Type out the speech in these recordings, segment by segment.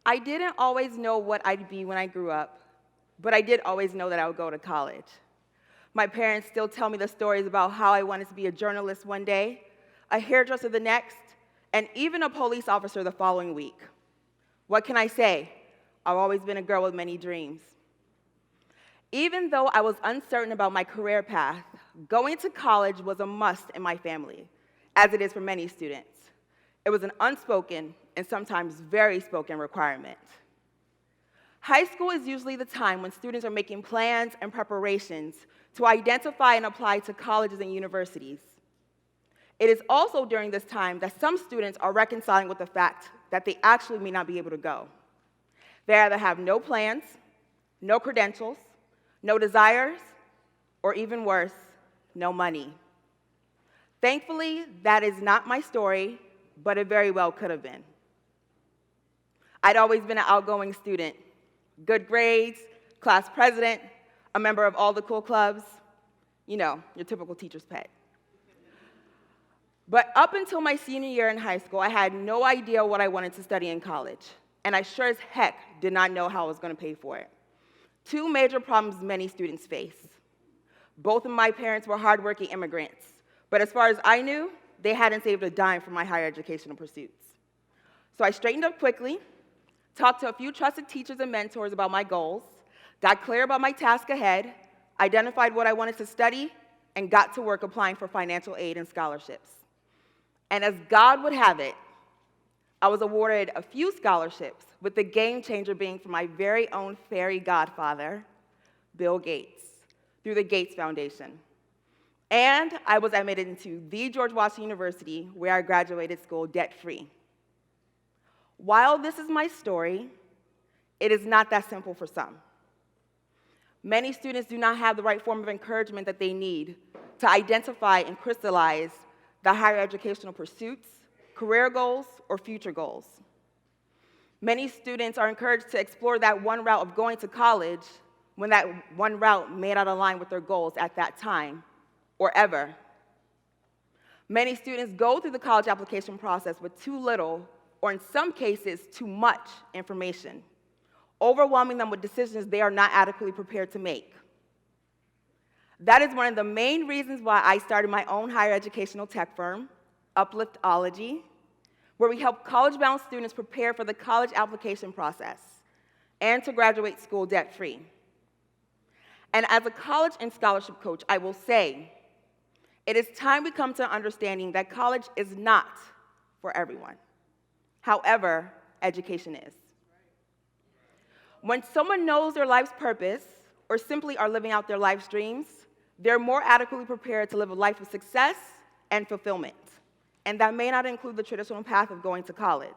I didn't always know what I'd be when I grew up, but I did always know that I would go to college. My parents still tell me the stories about how I wanted to be a journalist one day, a hairdresser the next, and even a police officer the following week. What can I say? I've always been a girl with many dreams. Even though I was uncertain about my career path, going to college was a must in my family, as it is for many students. It was an unspoken and sometimes very spoken requirement. High school is usually the time when students are making plans and preparations to identify and apply to colleges and universities. It is also during this time that some students are reconciling with the fact that they actually may not be able to go. They either have no plans, no credentials, no desires, or even worse, no money. Thankfully, that is not my story, but it very well could have been. I'd always been an outgoing student, good grades, class president, a member of all the cool clubs, you know, your typical teacher's pet. But up until my senior year in high school, I had no idea what I wanted to study in college, and I sure as heck did not know how I was going to pay for it. Two major problems many students face. Both of my parents were hardworking immigrants, but as far as I knew, they hadn't saved a dime for my higher educational pursuits. So I straightened up quickly, talked to a few trusted teachers and mentors about my goals, got clear about my task ahead, identified what I wanted to study, and got to work applying for financial aid and scholarships. And as God would have it, I was awarded a few scholarships, with the game changer being for my very own fairy godfather, Bill Gates, through the Gates Foundation. And I was admitted into the George Washington University, where I graduated school debt-free. While this is my story, it is not that simple for some. Many students do not have the right form of encouragement that they need to identify and crystallize the higher educational pursuits, career goals, or future goals. Many students are encouraged to explore that one route of going to college when that one route may not align with their goals at that time or ever. Many students go through the college application process with too little, or in some cases, too much information, overwhelming them with decisions they are not adequately prepared to make. That is one of the main reasons why I started my own higher educational tech firm, Upliftology, where we help college-bound students prepare for the college application process and to graduate school debt-free. And as a college and scholarship coach, I will say, it is time we come to an understanding that college is not for everyone. However, education is. When someone knows their life's purpose, or simply are living out their life's dreams, they're more adequately prepared to live a life of success and fulfillment. And that may not include the traditional path of going to college.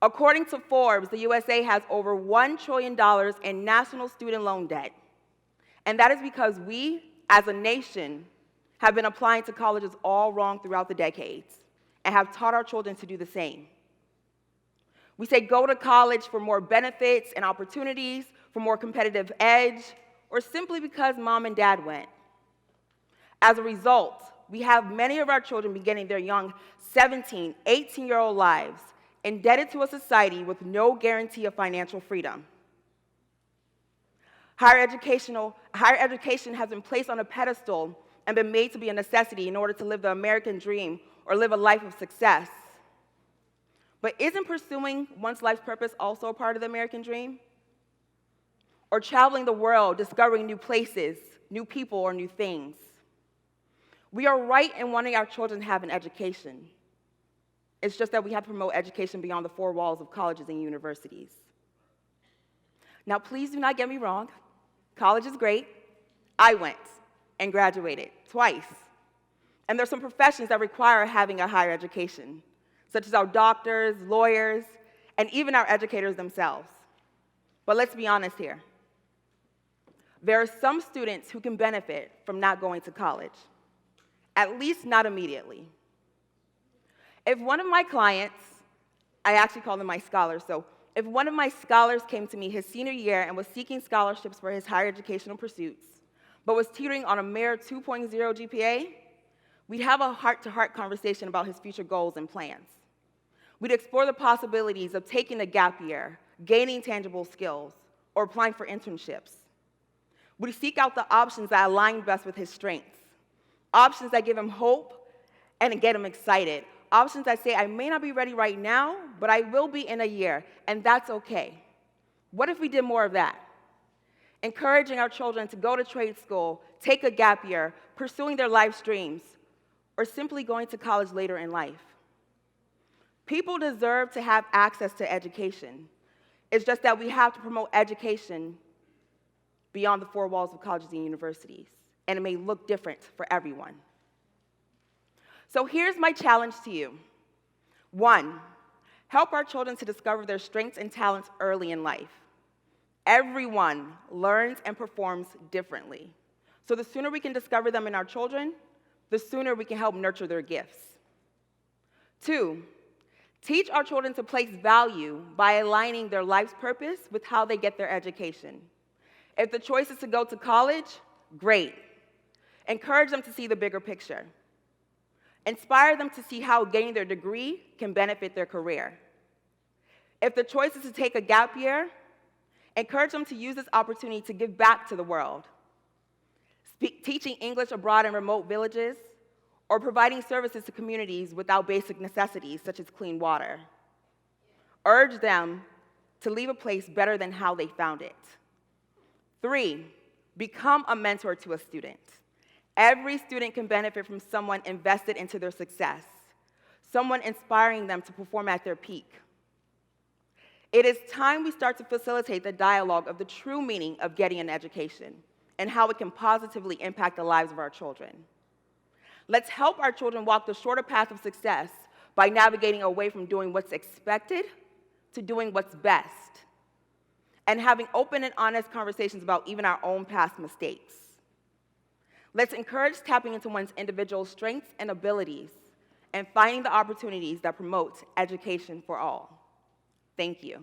According to Forbes, the USA has over $1 trillion in national student loan debt. And that is because we, as a nation, have been applying to colleges all wrong throughout the decades and have taught our children to do the same. We say go to college for more benefits and opportunities, for more competitive edge, or simply because mom and dad went. As a result, we have many of our children beginning their young 17, 18-year-old lives indebted to a society with no guarantee of financial freedom. Higher education has been placed on a pedestal and been made to be a necessity in order to live the American dream or live a life of success. But isn't pursuing one's life's purpose also a part of the American dream? Or traveling the world, discovering new places, new people, or new things? We are right in wanting our children to have an education. It's just that we have to promote education beyond the four walls of colleges and universities. Now, please do not get me wrong. College is great. I went and graduated twice. And there's some professions that require having a higher education, such as our doctors, lawyers, and even our educators themselves. But let's be honest here. There are some students who can benefit from not going to college, at least not immediately. If one of my clients, I actually call them my scholars, so if one of my scholars came to me his senior year and was seeking scholarships for his higher educational pursuits, but was teetering on a mere 2.0 GPA, we'd have a heart-to-heart conversation about his future goals and plans. We'd explore the possibilities of taking a gap year, gaining tangible skills, or applying for internships. We'd seek out the options that align best with his strengths, options that give him hope and get him excited, options that say, I may not be ready right now, but I will be in a year, and that's okay. What if we did more of that? Encouraging our children to go to trade school, take a gap year, pursuing their life's dreams, or simply going to college later in life. People deserve to have access to education. It's just that we have to promote education beyond the four walls of colleges and universities, and it may look different for everyone. So here's my challenge to you. 1, help our children to discover their strengths and talents early in life. Everyone learns and performs differently. So the sooner we can discover them in our children, the sooner we can help nurture their gifts. 2, teach our children to place value by aligning their life's purpose with how they get their education. If the choice is to go to college, great. Encourage them to see the bigger picture. Inspire them to see how gaining their degree can benefit their career. If the choice is to take a gap year, encourage them to use this opportunity to give back to the world. Teaching English abroad in remote villages, or providing services to communities without basic necessities such as clean water. Urge them to leave a place better than how they found it. 3, become a mentor to a student. Every student can benefit from someone invested into their success, someone inspiring them to perform at their peak. It is time we start to facilitate the dialogue of the true meaning of getting an education and how it can positively impact the lives of our children. Let's help our children walk the shorter path of success by navigating away from doing what's expected to doing what's best, and having open and honest conversations about even our own past mistakes. Let's encourage tapping into one's individual strengths and abilities and finding the opportunities that promote education for all. Thank you.